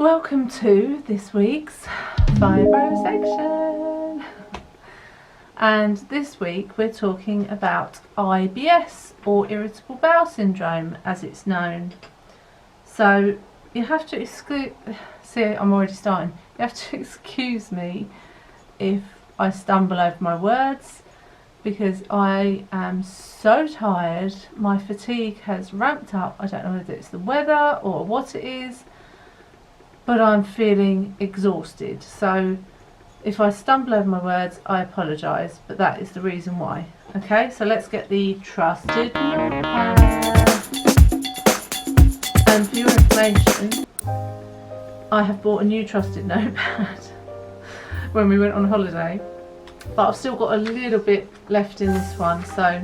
Welcome to this week's Fibro section. And this week we're talking about IBS, or Irritable Bowel Syndrome as it's known. So you have to see, I'm already starting. You have to excuse me if I stumble over my words, because I am so tired. My fatigue has ramped up. I don't know whether it's the weather or what it is, but I'm feeling exhausted. So if I stumble over my words, I apologise, but that is the reason why. Okay, so let's get the trusted notepad. And for your information, I have bought a new trusted notepad when we went on holiday, but I've still got a little bit left in this one, so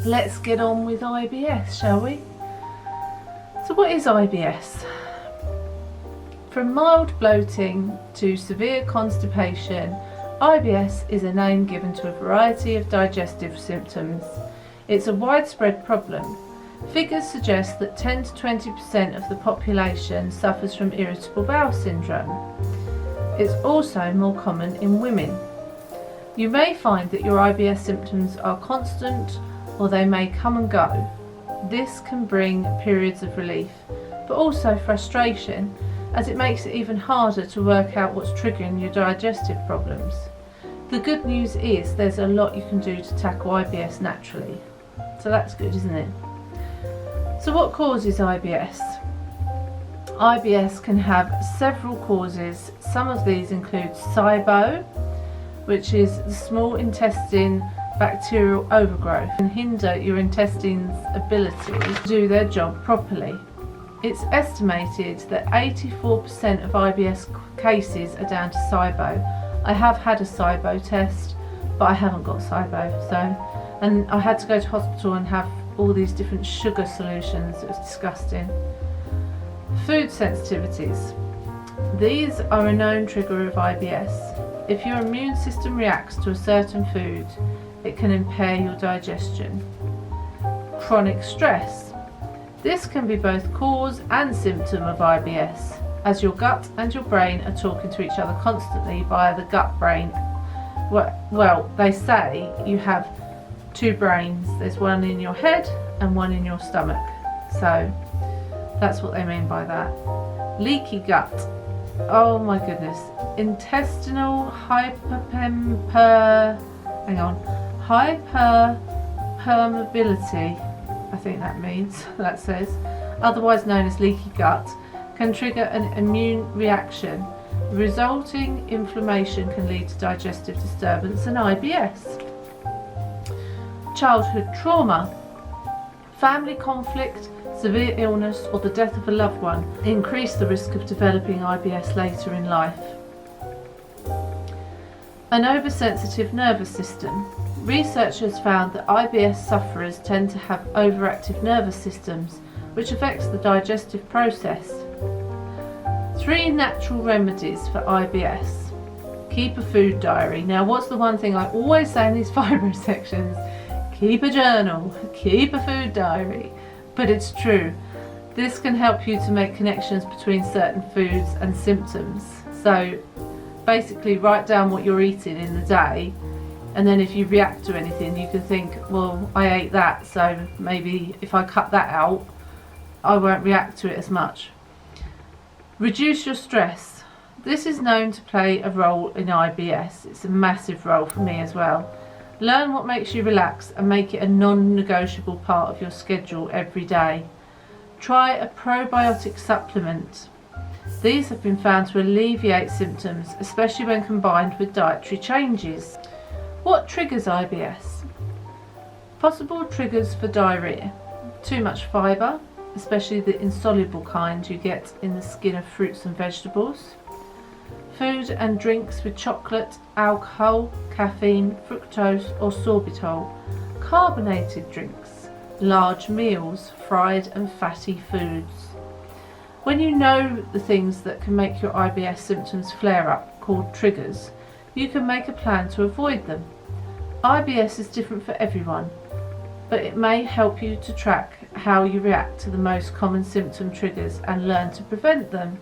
let's get on with IBS, shall we? So what is IBS? From mild bloating to severe constipation, IBS is a name given to a variety of digestive symptoms. It's a widespread problem. Figures suggest that 10 to 20% of the population suffers from irritable bowel syndrome. It's also more common in women. You may find that your IBS symptoms are constant, or they may come and go. This can bring periods of relief, but also frustration, as it makes it even harder to work out what's triggering your digestive problems. The good news is there's a lot you can do to tackle IBS naturally. So that's good, isn't it? So what causes IBS? IBS can have several causes. Some of these include SIBO, which is the small intestine bacterial overgrowth, and hinder your intestine's ability to do their job properly. It's estimated that 84% of IBS cases are down to SIBO. I have had a SIBO test, but I haven't got SIBO, and I had to go to hospital and have all these different sugar solutions. It was disgusting. Food sensitivities. These are a known trigger of IBS. If your immune system reacts to a certain food, it can impair your digestion. Chronic stress. This can be both cause and symptom of IBS, as your gut and your brain are talking to each other constantly via the gut-brain. Well, they say you have two brains. There's one in your head and one in your stomach. So that's what they mean by that. Leaky gut. Oh my goodness. Intestinal hyperpermeability, I think that means, that says, otherwise known as leaky gut, can trigger an immune reaction. Resulting inflammation can lead to digestive disturbance and IBS. Childhood trauma. Family conflict, severe illness, or the death of a loved one increase the risk of developing IBS later in life. An oversensitive nervous system. Researchers found that IBS sufferers tend to have overactive nervous systems, which affects the digestive process. 3 natural remedies for IBS. Keep a food diary. Now, what's the one thing I always say in these fibro sections? Keep a journal, keep a food diary. But it's true. This can help you to make connections between certain foods and symptoms. So basically write down what you're eating in the day, and then if you react to anything, you can think, well, I ate that, so maybe if I cut that out, I won't react to it as much. Reduce your stress. This is known to play a role in IBS. It's a massive role for me as well. Learn what makes you relax and make it a non-negotiable part of your schedule every day. Try a probiotic supplement. These have been found to alleviate symptoms, especially when combined with dietary changes. What triggers IBS? Possible triggers for diarrhea. Too much fibre, especially the insoluble kind you get in the skin of fruits and vegetables. Food and drinks with chocolate, alcohol, caffeine, fructose or sorbitol. Carbonated drinks. Large meals, fried and fatty foods. When you know the things that can make your IBS symptoms flare up, called triggers, you can make a plan to avoid them. IBS is different for everyone, but it may help you to track how you react to the most common symptom triggers and learn to prevent them.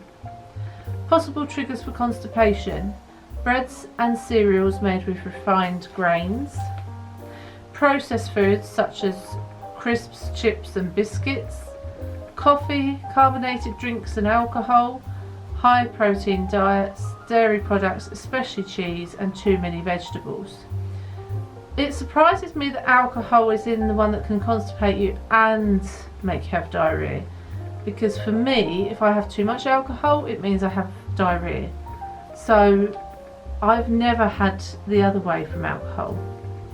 Possible triggers for constipation: breads and cereals made with refined grains, processed foods such as crisps, chips and biscuits, coffee, carbonated drinks and alcohol, high protein diets, dairy products, especially cheese, and too many vegetables. It surprises me that alcohol is in the one that can constipate you and make you have diarrhea, because for me, if I have too much alcohol, it means I have diarrhea. So I've never had the other way from alcohol,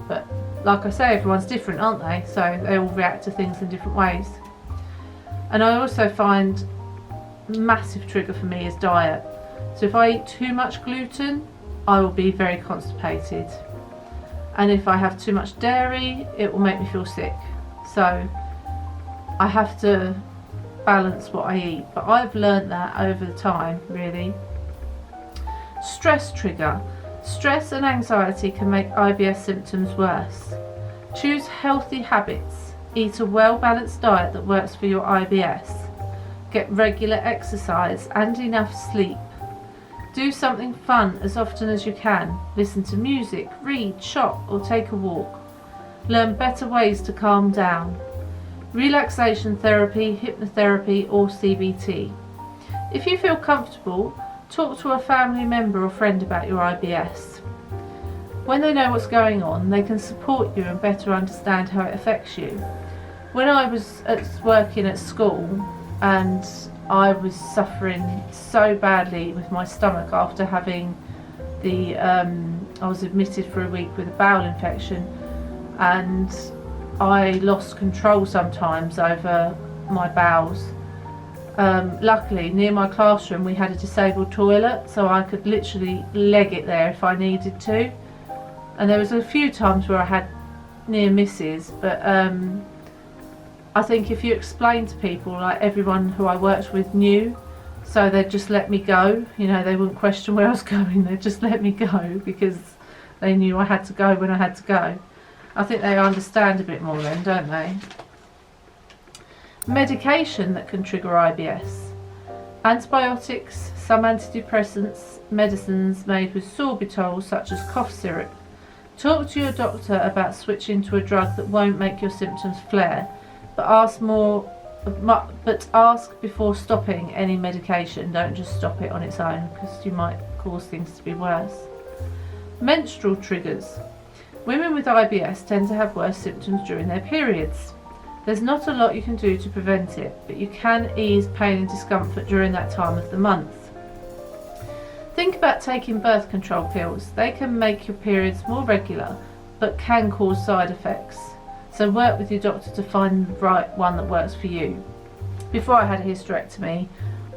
but like I say, everyone's different, aren't they? So they all react to things in different ways. And I also find massive trigger for me is diet. So if I eat too much gluten, I will be very constipated, and if I have too much dairy, it will make me feel sick. So I have to balance what I eat, but I've learned that over the time, really. Stress trigger. Stress and anxiety can make IBS symptoms worse. Choose healthy habits. Eat a well-balanced diet that works for your IBS. Get regular exercise and enough sleep. Do something fun as often as you can. Listen to music, read, shop or take a walk. Learn better ways to calm down. Relaxation therapy, hypnotherapy or CBT. If you feel comfortable, talk to a family member or friend about your IBS. When they know what's going on, they can support you and better understand how it affects you. When I was working at school and I was suffering so badly with my stomach after having I was admitted for a week with a bowel infection, and I lost control sometimes over my bowels. Luckily, near my classroom we had a disabled toilet, so I could literally leg it there if I needed to. And there was a few times where I had near misses, but I think if you explain to people, like everyone who I worked with knew, so they'd just let me go. You know, they wouldn't question where I was going, they'd just let me go because they knew I had to go when I had to go. I think they understand a bit more then, don't they? Medication that can trigger IBS. Antibiotics, some antidepressants, medicines made with sorbitol such as cough syrup. Talk to your doctor about switching to a drug that won't make your symptoms flare, but ask before stopping any medication. Don't just stop it on its own, because you might cause things to be worse. Menstrual triggers. Women with IBS tend to have worse symptoms during their periods. There's not a lot you can do to prevent it, but you can ease pain and discomfort during that time of the month. Think about taking birth control pills. They can make your periods more regular, but can cause side effects. So work with your doctor to find the right one that works for you. Before I had a hysterectomy,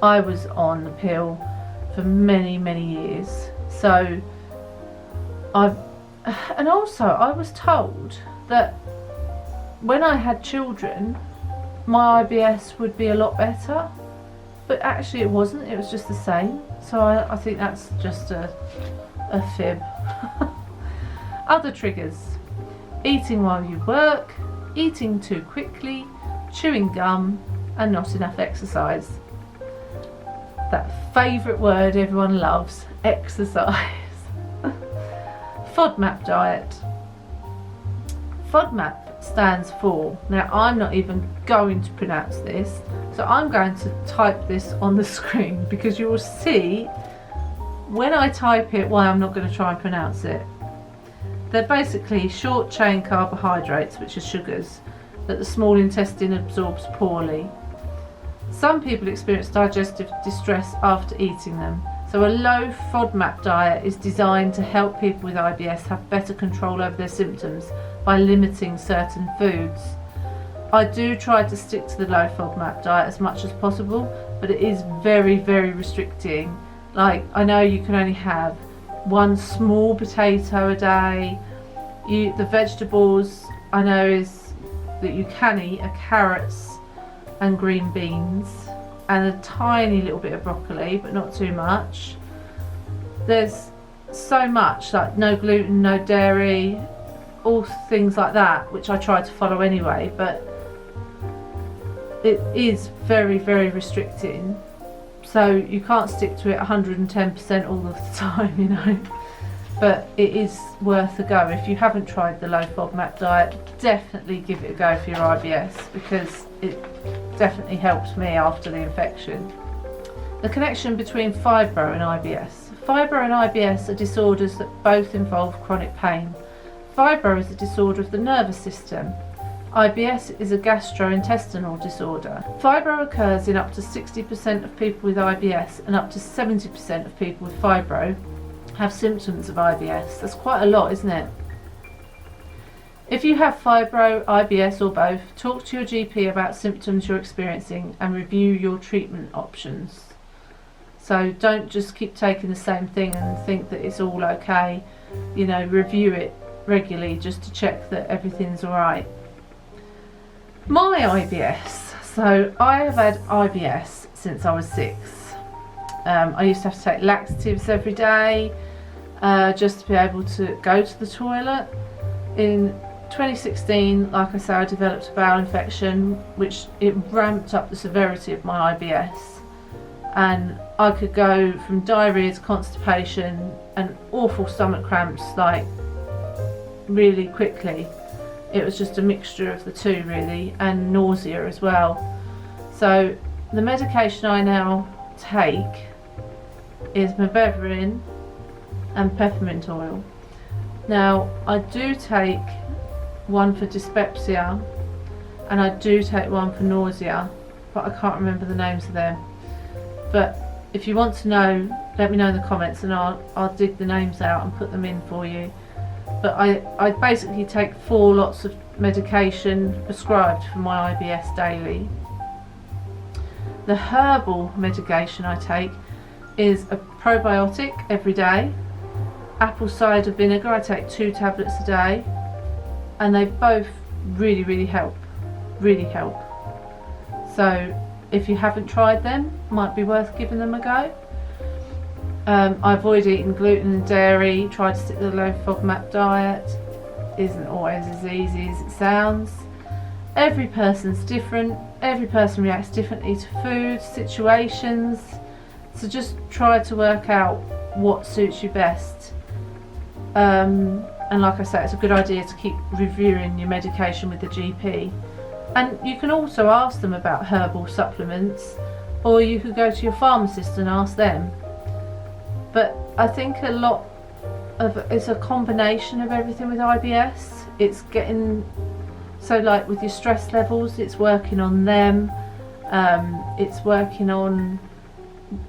I was on the pill for many, many years. So I was told that when I had children, my IBS would be a lot better, but actually it wasn't. It was just the same. So I think that's just a fib. Other triggers: eating while you work, eating too quickly, chewing gum, and not enough exercise. That favourite word everyone loves, exercise. FODMAP diet. FODMAP stands for, now I'm not even going to pronounce this, so I'm going to type this on the screen because you will see when I type it why I'm not going to try and pronounce it. They're basically short chain carbohydrates, which are sugars, that the small intestine absorbs poorly. Some people experience digestive distress after eating them, so a low FODMAP diet is designed to help people with IBS have better control over their symptoms by limiting certain foods. I do try to stick to the low FODMAP diet as much as possible, but it is very, very restricting. Like, I know you can only have one small potato a day. The vegetables I know is that you can eat are carrots and green beans and a tiny little bit of broccoli, but not too much. There's so much, like no gluten, no dairy, all things like that, which I try to follow anyway, but it is very, very restricting. So you can't stick to it 110% all of the time, you know, but it is worth a go. If you haven't tried the low FODMAP diet, definitely give it a go for your IBS, because it definitely helped me after the infection. The connection between fibro and IBS. Fibro and IBS are disorders that both involve chronic pain. Fibro is a disorder of the nervous system. IBS is a gastrointestinal disorder. Fibro occurs in up to 60% of people with IBS, and up to 70% of people with fibro have symptoms of IBS. That's quite a lot, isn't it? If you have fibro, IBS or both, talk to your GP about symptoms you're experiencing and review your treatment options. So don't just keep taking the same thing and think that it's all okay. You know, review it regularly just to check that everything's alright. My IBS. So I have had IBS since I was 6. I used to have to take laxatives every day just to be able to go to the toilet. In 2016, like I say, I developed a bowel infection, which it ramped up the severity of my IBS, and I could go from diarrhea to constipation and awful stomach cramps like really quickly. It was just a mixture of the two really, and nausea as well. So the medication I now take is mebeverine and peppermint oil. Now I do take one for dyspepsia and I do take one for nausea, but I can't remember the names of them. But if you want to know, let me know in the comments and I'll dig the names out and put them in for you. But I basically take 4 lots of medication prescribed for my IBS daily. The herbal medication I take is a probiotic every day, apple cider vinegar. I take 2 tablets a day, and they both really help, So if you haven't tried them, might be worth giving them a go. I avoid eating gluten and dairy, try to stick to the low FODMAP diet. Isn't always as easy as it sounds. Every person's different, every person reacts differently to food, situations, so just try to work out what suits you best. And like I say, it's a good idea to keep reviewing your medication with the GP. And you can also ask them about herbal supplements, or you could go to your pharmacist and ask them. But I think a lot of it's a combination of everything with IBS. It's getting, so like with your stress levels, it's working on them. It's working on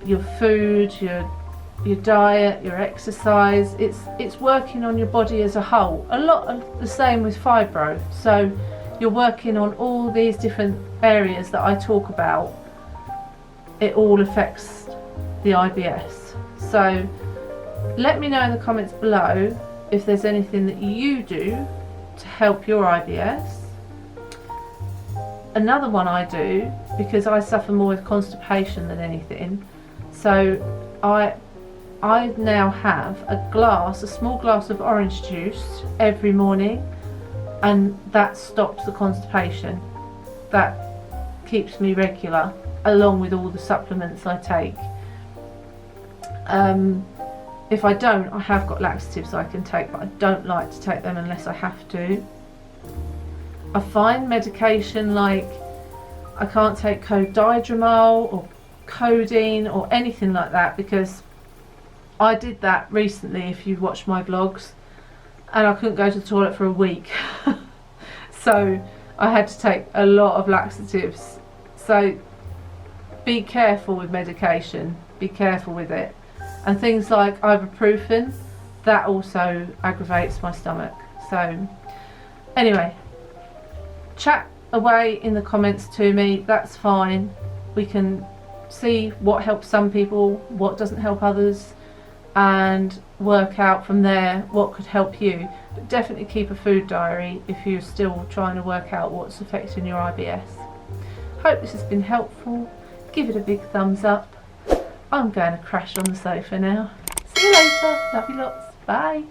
your food, your diet, your exercise. It's working on your body as a whole. A lot of the same with fibro. So you're working on all these different areas that I talk about. It all affects the IBS. So let me know in the comments below if there's anything that you do to help your IBS. Another one I do, because I suffer more with constipation than anything, so I now have a small glass of orange juice every morning, and that stops the constipation. That keeps me regular, along with all the supplements I take. If I don't, I have got laxatives I can take, but I don't like to take them unless I have to. I find medication like I can't take codidromol or codeine or anything like that, because I did that recently, if you've watched my vlogs, and I couldn't go to the toilet for a week. So I had to take a lot of laxatives. So be careful with medication, be careful with it. And things like ibuprofen, that also aggravates my stomach. So anyway, chat away in the comments to me, that's fine. We can see what helps some people, what doesn't help others, and work out from there what could help you. But definitely keep a food diary if you're still trying to work out what's affecting your IBS. Hope this has been helpful. Give it a big thumbs up. I'm going to crash on the sofa now. See you later. Love you lots. Bye.